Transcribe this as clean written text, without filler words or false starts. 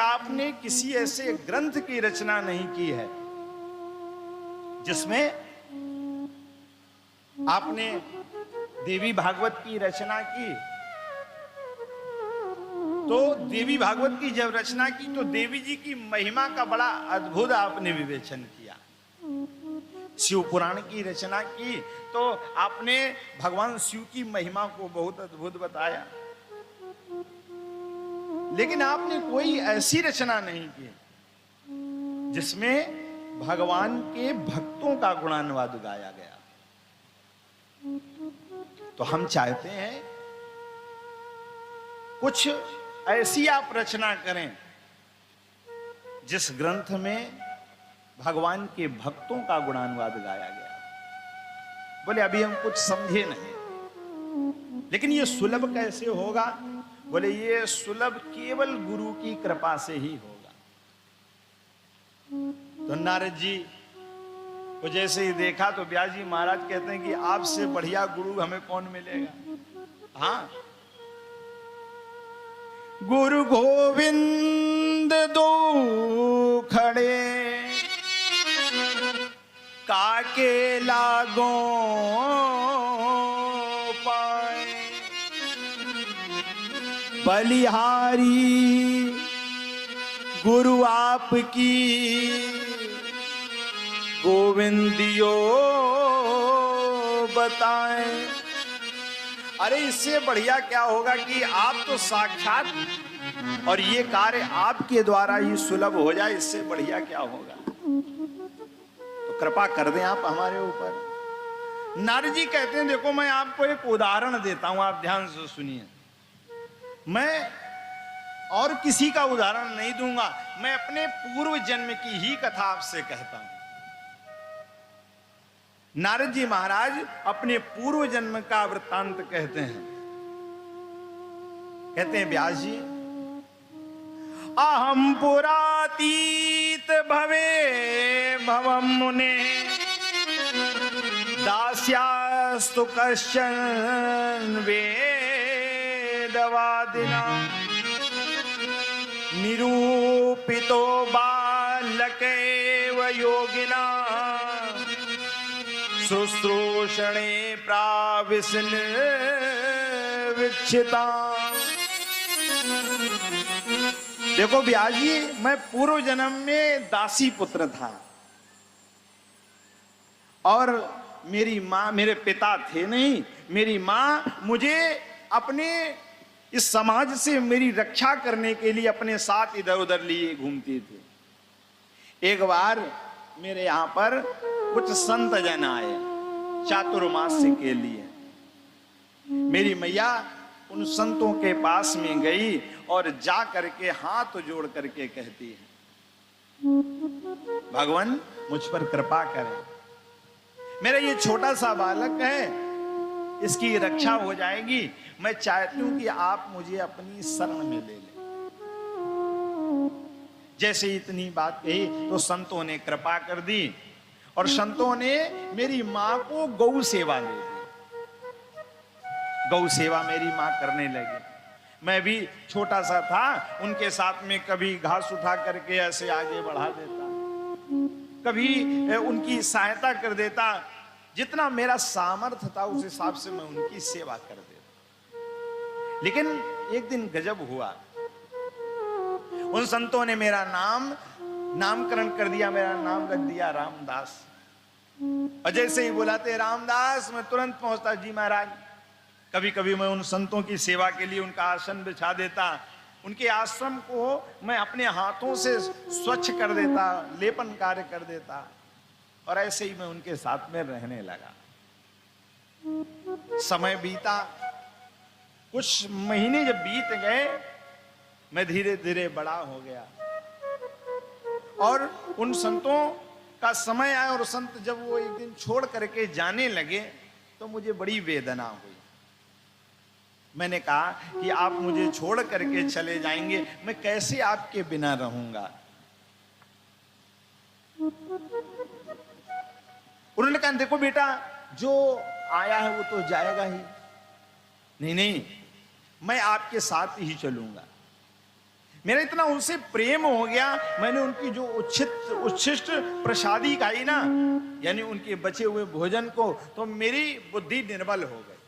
आपने किसी ऐसे ग्रंथ की रचना नहीं की है जिसमें आपने देवी भागवत की रचना की। तो देवी भागवत की जब रचना की तो देवी जी की महिमा का बड़ा अद्भुत आपने विवेचन किया। शिव पुराण की रचना की तो आपने भगवान शिव की महिमा को बहुत अद्भुत बताया। लेकिन आपने कोई ऐसी रचना नहीं की जिसमें भगवान के भक्तों का गुणानुवाद गाया गया। तो हम चाहते हैं कुछ ऐसी आप रचना करें जिस ग्रंथ में भगवान के भक्तों का गुणानुवाद गाया गया। बोले अभी हम कुछ समझे नहीं, लेकिन ये सुलभ कैसे होगा? बोले ये सुलभ केवल गुरु की कृपा से ही होगा। तो नारद जी को जैसे ही देखा तो व्यास जी महाराज कहते हैं कि आपसे बढ़िया गुरु हमें कौन मिलेगा। हाँ, गुरु गोविंद दो खड़े काके लागो पाए, बलिहारी गुरु आपकी गोविंदियो बताएं। अरे इससे बढ़िया क्या होगा कि आप तो साक्षात और ये कार्य आपके द्वारा ही सुलभ हो जाए, इससे बढ़िया क्या होगा। तो कृपा कर दें आप हमारे ऊपर। नारद जी कहते हैं देखो मैं आपको एक उदाहरण देता हूं, आप ध्यान से सुनिए। मैं और किसी का उदाहरण नहीं दूंगा, मैं अपने पूर्व जन्म की ही कथा आपसे कहता हूं। नारद जी महाराज अपने पूर्व जन्म का वृत्तांत कहते हैं। कहते हैं व्यास जी, अहम पुरातीत भवे भवम मुने दास्यास्तु कश्चन वेदवादिना निरूपितो बालकेव योगिना शुश्रूषणे प्राविशन विक्षिता। देखो व्यास जी, मैं पूर्व जन्म में दासी पुत्र था और मेरी माँ, मेरे पिता थे नहीं, मेरी माँ मुझे अपने इस समाज से मेरी रक्षा करने के लिए अपने साथ इधर उधर लिए घूमती थी। एक बार मेरे यहां पर कुछ संत जन आए चातुर्मास्य के लिए। मेरी मैया उन संतों के पास में गई और जा करके हाथ जोड़ करके कहती है, भगवान मुझ पर कृपा करें, मेरा ये छोटा सा बालक है, इसकी रक्षा हो जाएगी, मैं चाहती हूं कि आप मुझे अपनी शरण में ले लें। जैसे इतनी बात कही तो संतों ने कृपा कर दी और संतों ने मेरी मां को गौ सेवा दे दी। गौ सेवा मेरी मां करने लगी। मैं भी छोटा सा था, उनके साथ में कभी घास उठा करके ऐसे आगे बढ़ा देता, कभी उनकी सहायता कर देता। जितना मेरा सामर्थ्य था उस हिसाब से मैं उनकी सेवा कर देता। लेकिन एक दिन गजब हुआ, उन संतों ने मेरा नामकरण कर दिया, मेरा नाम रख दिया रामदास। और जैसे ही बुलाते रामदास, मैं तुरंत पहुंचता, जी महाराज। कभी कभी मैं उन संतों की सेवा के लिए उनका आसन बिछा देता, उनके आश्रम को मैं अपने हाथों से स्वच्छ कर देता, लेपन कार्य कर देता, और ऐसे ही मैं उनके साथ में रहने लगा। समय बीता, कुछ महीने जब बीत गए, मैं धीरे धीरे बड़ा हो गया और उन संतों का समय आया और संत जब वो एक दिन छोड़ करके जाने लगे तो मुझे बड़ी वेदना हुई। मैंने कहा कि आप मुझे छोड़ करके चले जाएंगे, मैं कैसे आपके बिना रहूंगा। उन्होंने कहा देखो बेटा, जो आया है वो तो जाएगा ही। नहीं, मैं आपके साथ ही चलूंगा। मेरा इतना उनसे प्रेम हो गया, मैंने उनकी जो उच्छिष्ट प्रसादी खाई ना, यानी उनके बचे हुए भोजन को, तो मेरी बुद्धि निर्मल हो गई।